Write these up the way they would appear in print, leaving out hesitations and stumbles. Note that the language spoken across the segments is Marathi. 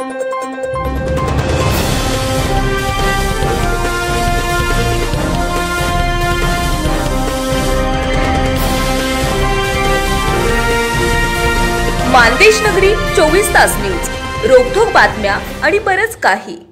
मानदेश नगरी 24 तास न्यूज, रोखोक बातम्या आणि बरच काही।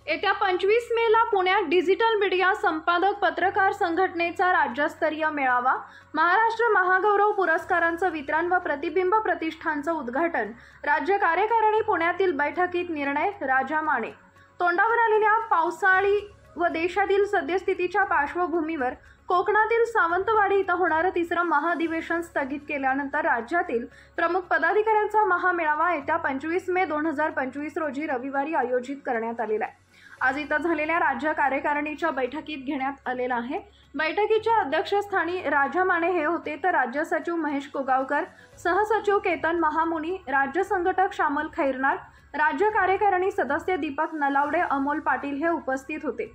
येत्या 25 मेला पुण्यात डिजिटल मीडिया संपादक पत्रकार संघटनेचा राज्यस्तरीय मेळावा, महाराष्ट्र महागौरव पुरस्कारांचं वितरण व प्रतिबिंब प्रतिष्ठानचं उद्घाटन, राज्य कार्यकारिणी पुण्यातील बैठकीत निर्णय। राजा माने। तोंडावर आलेल्या पावसाळी व देशातील सद्यस्थितीच्या पार्श्वभूमीवर कोकणातील सावंतवाडी इथं होणारं तिसरं महाधिवेशन स्थगित केल्यानंतर राज्यातील प्रमुख पदाधिकाऱ्यांचा महामेळावा येत्या 25 मे 2025 रोजी रविवारी आयोजित करण्यात आलेला आहे। आज इथं झालेल्या राज्य कार्यकारिणीच्या बैठकीत घेण्यात आलेला आहे। बैठकीच्या अध्यक्षस्थानी राजा माने हे होते, तर राज्य सचिव महेश कोगावकर, सहसचिव केतन महामुनी, राज्य संघटक श्यामल खैरनार, राज्य कार्यकारिणी सदस्य दीपक नलावडे, अमोल पाटील हे उपस्थित होते।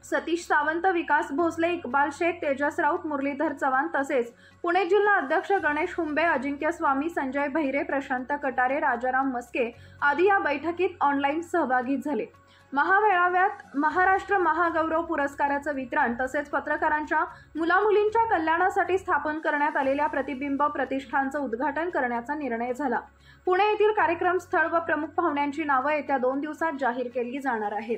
सतीश सावंत, विकास भोसले, इकबाल शेख, तेजस राऊत, मुरलीधर चव्हाण तसेच पुणे जिल्हा अध्यक्ष गणेश हुंबे, अजिंक्य स्वामी, संजय भैरे, प्रशांत कटारे, राजाराम मस्के आदी या बैठकीत ऑनलाईन सहभागी झाले। महामेळाव्यात महाराष्ट्र महागौरव पुरस्काराचं वितरण तसेच पत्रकारांच्या मुलामुलींच्या कल्याणासाठी स्थापन करण्यात आलेल्या प्रतिबिंब प्रतिष्ठानचं उद्घाटन करण्याचा निर्णय झाला। पुणे येथील कार्यक्रम स्थळ व प्रमुख पाहुण्यांची नावे येत्या 2 दिवसात जाहीर केली जाणार आहेत।